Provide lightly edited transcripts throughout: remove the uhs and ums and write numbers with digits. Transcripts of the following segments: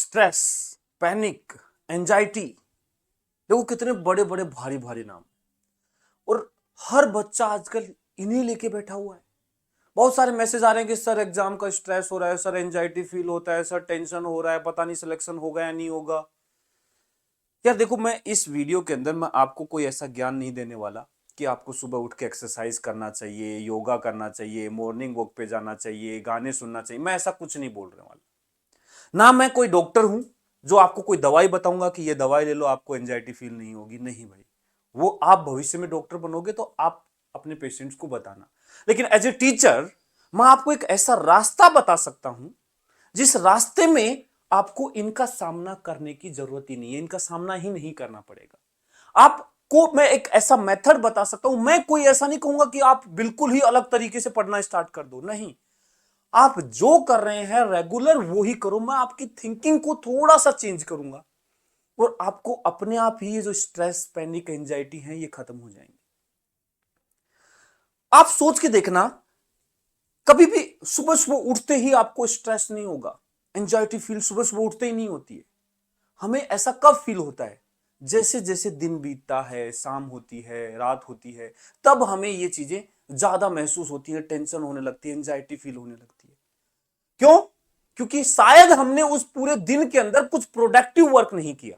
Stress, panic, anxiety, देखो कितने बड़े बड़े भारी भारी नाम। और हर बच्चा आजकल इन्हीं लेके बैठा हुआ है। बहुत सारे मैसेज आ रहे हैं कि सर एग्जाम का स्ट्रेस हो रहा है, सर एंजाइटी फील होता है, सर टेंशन हो रहा है, पता नहीं सिलेक्शन होगा या नहीं होगा। यार देखो, मैं इस वीडियो के अंदर मैं आपको कोई ऐसा ज्ञान नहीं देने वाला कि आपको सुबह उठ के एक्सरसाइज करना चाहिए, योगा करना चाहिए, मॉर्निंग वॉक पे जाना चाहिए, गाने सुनना चाहिए। मैं ऐसा कुछ नहीं बोल रहे वाला। ना मैं कोई डॉक्टर हूं जो आपको कोई दवाई बताऊंगा कि ये दवाई ले लो आपको एंजाइटी फील नहीं होगी। नहीं भाई, वो आप भविष्य में डॉक्टर बनोगे तो आप अपने पेशेंट्स को बताना। लेकिन एज ए टीचर मैं आपको एक ऐसा रास्ता बता सकता हूं जिस रास्ते में आपको इनका सामना करने की जरूरत ही नहीं है, इनका सामना ही नहीं करना पड़ेगा। आपको मैं एक ऐसा मेथड बता सकता हूं। मैं कोई ऐसा नहीं कहूंगा कि आप बिल्कुल ही अलग तरीके से पढ़ना स्टार्ट कर दो, नहीं। आप जो कर रहे हैं रेगुलर वो ही करो। मैं आपकी थिंकिंग को थोड़ा सा चेंज करूंगा और आपको अपने आप ही ये जो स्ट्रेस, पैनिक, एंजाइटी है ये खत्म हो जाएंगे। आप सोच के देखना, कभी भी सुबह सुबह उठते ही आपको स्ट्रेस नहीं होगा, एंजाइटी फील सुबह सुबह उठते ही नहीं होती है। हमें ऐसा कब फील होता है? जैसे जैसे दिन बीतता है, शाम होती है, रात होती है, तब हमें ये चीजें ज्यादा महसूस होती है, टेंशन होने लगती है, एंजाइटी फील होने लगती है। क्यों? क्योंकि शायद हमने उस पूरे दिन के अंदर कुछ प्रोडक्टिव वर्क नहीं किया।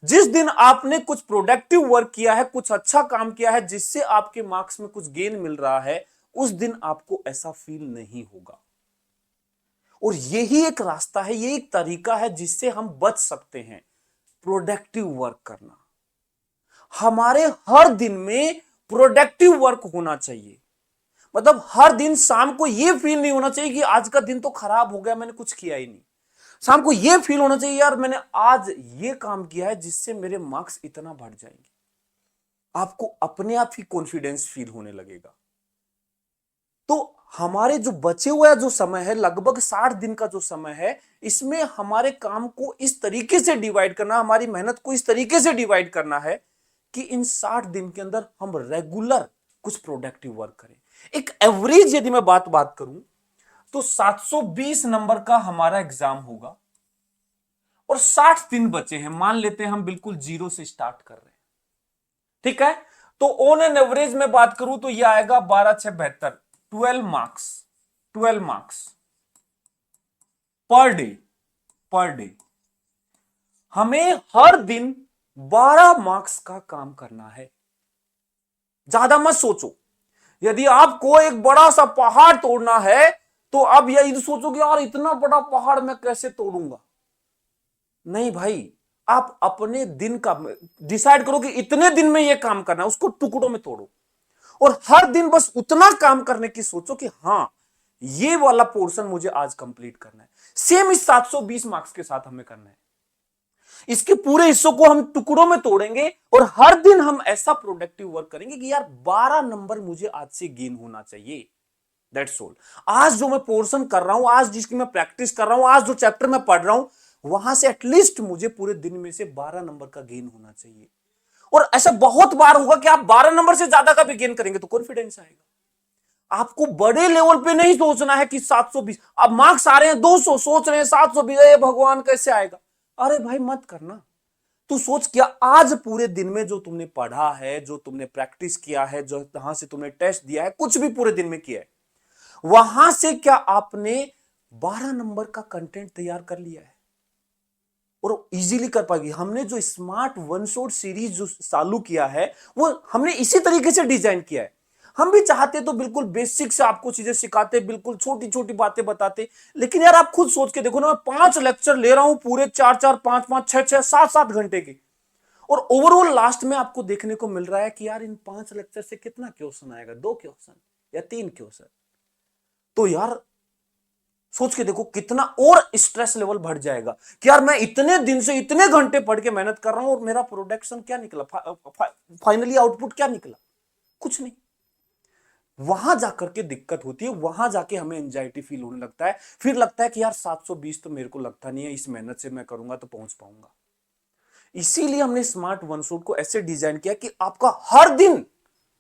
जिस दिन आपने कुछ प्रोडक्टिव वर्क किया है, कुछ अच्छा काम किया है जिससे आपके मार्क्स में कुछ गेन मिल रहा है, उस दिन आपको ऐसा फील नहीं होगा। और यही एक रास्ता है, यही एक तरीका है जिससे हम बच सकते हैं। प्रोडक्टिव वर्क करना, हमारे हर दिन में प्रोडक्टिव वर्क होना चाहिए। मतलब हर दिन शाम को यह फील नहीं होना चाहिए कि आज का दिन तो खराब हो गया, मैंने कुछ किया ही नहीं। शाम को यह फील होना चाहिए, यार मैंने आज ये काम किया है जिससे मेरे मार्क्स इतना बढ़ जाएंगे। आपको अपने आप ही कॉन्फिडेंस फील होने लगेगा। तो हमारे जो बचे हुआ जो समय है, लगभग 60 दिन का जो समय है, इसमें हमारे काम को इस तरीके से डिवाइड करना, हमारी मेहनत को इस तरीके से डिवाइड करना है कि इन 60 दिन के अंदर हम रेगुलर कुछ प्रोडक्टिव वर्क करें। एक एवरेज यदि मैं बात करूं तो 720 नंबर का हमारा एग्जाम होगा और 60 दिन बचे हैं। मान लेते हैं हम बिल्कुल जीरो से स्टार्ट कर रहे हैं, ठीक है। तो ऑन एन एवरेज में बात करूं तो यह आएगा 12×6=72, 12 marks, 12 marks per day. Per day हमें हर दिन 12 मार्क्स का काम करना है। ज्यादा मत सोचो। यदि आपको एक बड़ा सा पहाड़ तोड़ना है तो अब यही सोचोगे यार इतना बड़ा पहाड़ मैं कैसे तोड़ूंगा। नहीं भाई, आप अपने दिन का डिसाइड करो कि इतने दिन में यह काम करना है, उसको टुकड़ों में तोड़ो और हर दिन बस उतना काम करने की सोचो कि हां ये वाला पोर्शन मुझे आज कंप्लीट करना है। सेम इस 720 मार्क्स के साथ हमें करना है। इसके पूरे हिस्सों को हम टुकड़ों में तोड़ेंगे और हर दिन हम ऐसा प्रोडक्टिव वर्क करेंगे कि यार 12 नंबर मुझे आज से गेन होना चाहिए। That's all. आज जो मैं पोर्शन कर रहा हूं, आज जिसकी मैं प्रैक्टिस कर रहा हूं, आज जो चैप्टर मैं पढ़ रहा हूं, वहां से एटलीस्ट मुझे पूरे दिन में से 12 नंबर का गेन होना चाहिए। और ऐसा बहुत बार होगा कि आप 12 नंबर से ज्यादा का भी गेन करेंगे तो कॉन्फिडेंस आएगा। आपको बड़े लेवल पे नहीं सोचना है कि 720, अब मार्क्स आ रहे हैं 200, सोच रहे हैं 720, भगवान कैसे आएगा। अरे भाई मत करना। तू सोच, क्या आज पूरे दिन में जो तुमने पढ़ा है, जो तुमने प्रैक्टिस किया है, जो जहां से तुमने टेस्ट दिया है, कुछ भी पूरे दिन में किया है, वहां से क्या आपने 12 नंबर का कंटेंट तैयार कर लिया है? और इजीली कर पाएगी। हमने जो स्मार्ट वन शॉट सीरीज जो चालू किया है वो हमने इसी तरीके से डिजाइन किया है। हम भी चाहते तो बिल्कुल बेसिक से आपको चीजें सिखाते, बिल्कुल छोटी छोटी बातें बताते, लेकिन यार आप खुद सोच के देखो ना, मैं 5 लेक्चर ले रहा हूं पूरे 4-4, 5-5, 6-6, 7-7 घंटे के, और ओवरऑल लास्ट में आपको देखने को मिल रहा है कि यार इन 5 लेक्चर से कितना क्वेश्चन आएगा, 2 क्वेश्चन या 3 क्वेश्चन। तो यार सोच के देखो कितना और स्ट्रेस लेवल बढ़ जाएगा कि यार मैं इतने दिन से इतने घंटे पढ़ के मेहनत कर रहा हूं और मेरा प्रोडक्शन क्या निकला, फाइनली आउटपुट क्या निकला? कुछ नहीं। वहां जाकर के दिक्कत होती है, वहां जाके हमें एंजाइटी फील होने लगता है। फिर लगता है कि यार 720 तो मेरे को लगता नहीं है इस मेहनत से मैं करूंगा तो पहुंच पाऊंगा। इसीलिए हमने स्मार्ट वन शॉट को ऐसे डिजाइन किया कि आपका हर दिन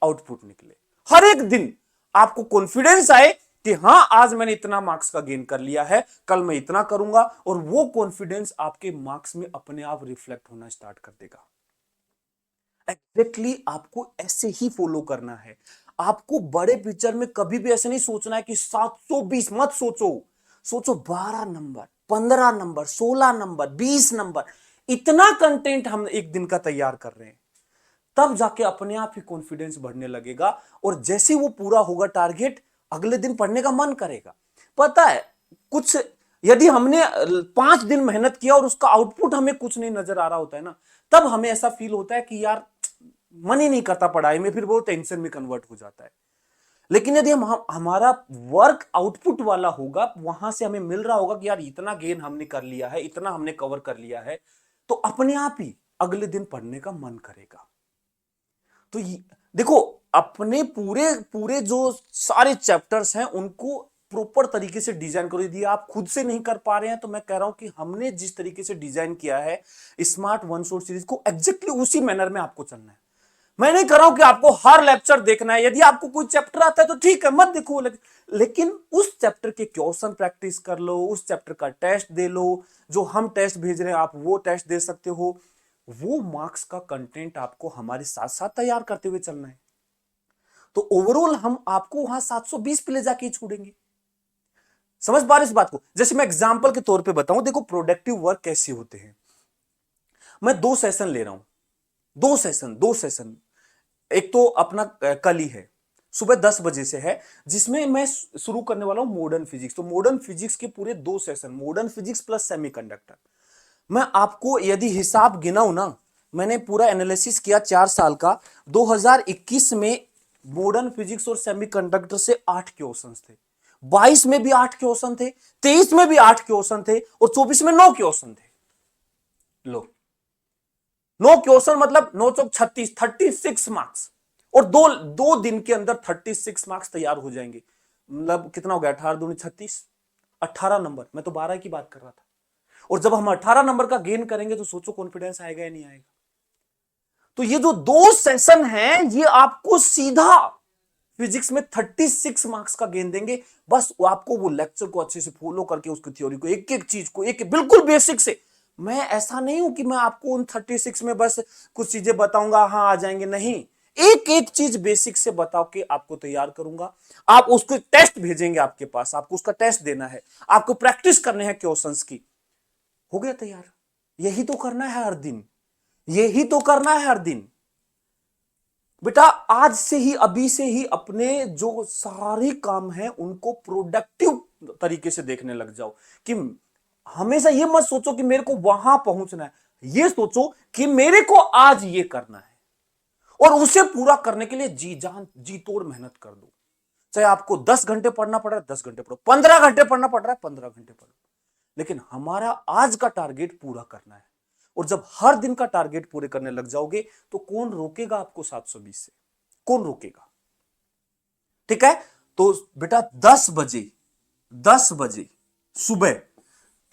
आउटपुट निकले, हर एक दिन आपको कॉन्फिडेंस आए कि हां आज मैंने इतना मार्क्स का गेन कर लिया है, कल मैं इतना करूंगा, और वो कॉन्फिडेंस आपके मार्क्स में अपने आप रिफ्लेक्ट होना स्टार्ट कर देगा। एग्जैक्टली आपको ऐसे ही फॉलो करना है। आपको बड़े पिक्चर में कभी भी ऐसे नहीं सोचना है कि 720 मत सोचो। सोचो 12 नंबर, 15 नंबर, 16 नंबर, 20 नंबर, इतना कंटेंट हम एक दिन का तैयार कर रहे हैं, तब जाके अपने आप ही कॉन्फिडेंस बढ़ने लगेगा। और जैसे वो पूरा होगा टारगेट, अगले दिन पढ़ने का मन करेगा। पता है, कुछ यदि हमने 5 दिन मेहनत किया और उसका आउटपुट हमें कुछ नहीं नजर आ रहा होता है ना, तब हमें ऐसा फील होता है कि यार मन ही नहीं करता पढ़ाई में, फिर वो टेंशन में कन्वर्ट हो जाता है। लेकिन यदि हमारा वर्क आउटपुट वाला होगा, वहां से हमें मिल रहा होगा कि यार इतना गेन हमने कर लिया है, इतना हमने कवर कर लिया है, तो अपने आप ही अगले दिन पढ़ने का मन करेगा। तो देखो, अपने पूरे पूरे जो सारे चैप्टर्स हैं उनको प्रॉपर तरीके से डिजाइन करो। यदि आप खुद से नहीं कर पा रहे हैं तो मैं कह रहा हूं कि हमने जिस तरीके से डिजाइन किया है स्मार्ट वन शॉट सीरीज को, एग्जैक्टली उसी मैनर में आपको चलना है। मैं नहीं कर रहा हूं कि आपको हर लेक्चर देखना है। यदि आपको कोई चैप्टर आता है तो ठीक है, मत देखो, लेकिन उस चैप्टर के क्वेश्चन प्रैक्टिस कर लो, उस चैप्टर का टेस्ट दे लो। जो हम टेस्ट भेज रहे हैं आप वो टेस्ट दे सकते हो। वो मार्क्स का कंटेंट आपको हमारे साथ साथ तैयार करते हुए चलना है। तो ओवरऑल हम आपको वहां 720 पे ले जाके छोड़ेंगे। समझ पा रहे इस बात को? जैसे मैं एग्जांपल के तौर पे बताऊं, देखो प्रोडक्टिव वर्क कैसे होते हैं। मैं 2 सेशन ले रहा हूं, 2 सेशन। एक तो अपना कल ही है, सुबह 10 बजे से है, जिसमें मैं शुरू करने वाला हूं मॉडर्न फिजिक्स। तो मॉडर्न फिजिक्स के पूरे 2 session, modern physics plus semiconductor. मैं आपको यदि हिसाब गिनाऊं ना, मैंने पूरा एनालिसिस किया 4 साल का। 2021 में मॉडर्न फिजिक्स और सेमीकंडक्टर से 8 क्वेश्चंस थे, 22 में भी 8 क्वेश्चन थे, 23 में भी 8 क्वेश्चन थे, और 24 में 9 क्वेश्चन थे। लो, 9 क्वेश्चन मतलब 9 चौक 36, 36 मार्क्स। और दो दो दिन के अंदर 36 मार्क्स तैयार हो जाएंगे। मतलब कितना हो गया, 18 दूनी 36, 18 नंबर। मैं तो 12 की बात कर रहा था। और जब हम 18 नंबर का गेन करेंगे तो सोचो कॉन्फिडेंस आएगा या नहीं आएगा। तो ये जो 2 सेशन हैं, ये आपको सीधा फिजिक्स में 36 मार्क्स का गेन देंगे। बस आपको वो लेक्चर को अच्छे से फॉलो करके उसकी थ्योरी को, एक एक चीज को, एक बिल्कुल बेसिक से। मैं ऐसा नहीं हूं कि मैं आपको उन 36 में बस कुछ चीजें बताऊंगा, हाँ आ जाएंगे, नहीं। एक एक चीज बेसिक से बताओ के आपको तैयार करूंगा। आप उसको टेस्ट भेजेंगे आपके पास, आपको उसका टेस्ट देना है, आपको प्रैक्टिस करने हैं क्वेश्चंस की। हो गया तैयार। यही तो करना है हर दिन, यही तो करना है हर दिन। बेटा आज से ही, अभी से ही अपने जो सारे काम हैं उनको प्रोडक्टिव तरीके से देखने लग जाओ। कि हमेशा ये मत सोचो कि मेरे को वहां पहुंचना है, ये सोचो कि मेरे को आज ये करना है, और उसे पूरा करने के लिए जी जान जी तोड़ मेहनत कर दो। चाहे आपको 10 घंटे पढ़ना पड़ रहा है 10 घंटे पढ़ो, 15 घंटे पढ़ना पड़ रहा है 15 घंटे पढ़ो, लेकिन हमारा आज का टारगेट पूरा करना है। और जब हर दिन का टारगेट पूरे करने लग जाओगे तो कौन रोकेगा आपको 720 से? कौन रोकेगा? ठीक है। तो बेटा 10 बजे सुबह,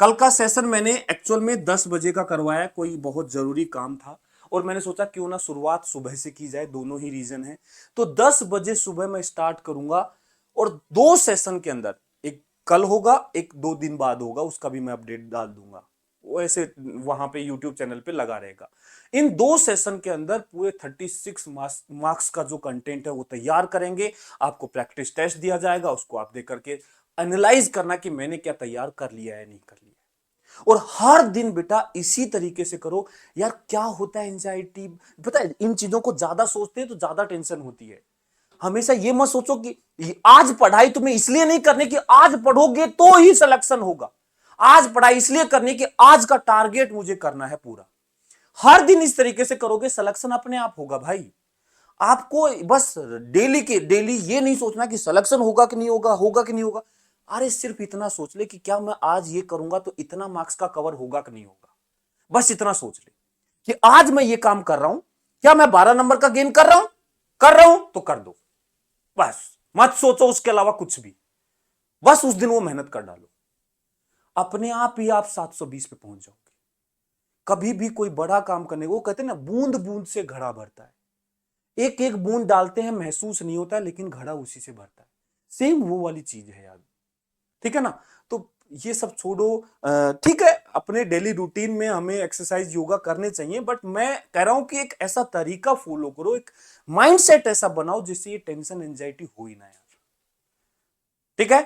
कल का सेशन मैंने एक्चुअल में 10 बजे का करवाया, कोई बहुत जरूरी काम था, और मैंने सोचा क्यों ना शुरुआत सुबह से की जाए, दोनों ही रीजन है। तो 10 बजे सुबह मैं स्टार्ट करूंगा, और 2 सेशन के अंदर, एक कल होगा, एक 2 दिन बाद होगा, उसका भी मैं अपडेट डाल दूंगा, वो ऐसे वहां पे यूट्यूब चैनल पे लगा रहेगा। इन 2 सेशन के अंदर पूरे 36 मार्क्स का जो कंटेंट है वो तैयार करेंगे। आपको प्रैक्टिस टेस्ट दिया जाएगा, उसको आप देख करके एनालाइज करना कि मैंने क्या तैयार कर लिया है, नहीं कर लिया। और हर दिन बेटा इसी तरीके से करो। यार क्या होता है, एंजाइटी, पता है, इन चीजों को ज्यादा सोचते हैं तो ज्यादा टेंशन होती है। हमेशा ये मत सोचो कि आज पढ़ाई तुम्हें इसलिए नहीं करनी कि आज पढ़ोगे तो ही सिलेक्शन होगा। आज पढ़ाई इसलिए करनी कि आज का टारगेट मुझे करना है पूरा। हर दिन इस तरीके से करोगे, सिलेक्शन अपने आप होगा भाई। आपको बस डेली के डेली ये नहीं सोचना कि सिलेक्शन होगा कि नहीं होगा, होगा कि नहीं होगा। अरे सिर्फ इतना सोच ले कि क्या मैं आज ये करूंगा तो इतना मार्क्स का कवर होगा कि नहीं होगा। बस इतना सोच ले कि आज मैं ये काम कर रहा हूं, क्या मैं 12 नंबर का गेन कर रहा हूं तो कर दो। बस मत सोचो उसके अलावा कुछ भी। बस उस दिन वो मेहनत कर डालो, अपने आप ही आप 720 पे पहुंच जाओगे। कभी भी कोई बड़ा काम करने को, कहते हैं ना, बूंद बूंद से घड़ा भरता है। एक एक बूंद डालते हैं, महसूस नहीं होता है, लेकिन घड़ा उसी से भरता है। सेम वो वाली चीज है यार, ठीक है ना। तो ये सब छोड़ो, ठीक है अपने डेली रूटीन में हमें एक्सरसाइज योगा करने चाहिए, बट मैं कह रहा हूं कि एक ऐसा तरीका फॉलो करो, एक माइंडसेट ऐसा बनाओ जिससे ये टेंशन एंजाइटी हो ही ना यार, ठीक है।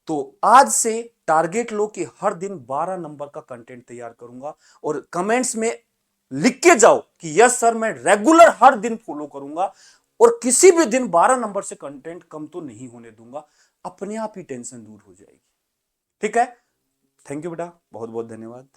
तो आज से टारगेट लो कि हर दिन 12 नंबर का कंटेंट तैयार करूंगा, और कमेंट्स में लिख के जाओ कि यस सर मैं रेगुलर हर दिन फॉलो करूंगा, और किसी भी दिन 12 नंबर से कंटेंट कम तो नहीं होने दूंगा, अपने आप ही टेंशन दूर हो जाएगी, ठीक है। थैंक यू बेटा, बहुत बहुत धन्यवाद।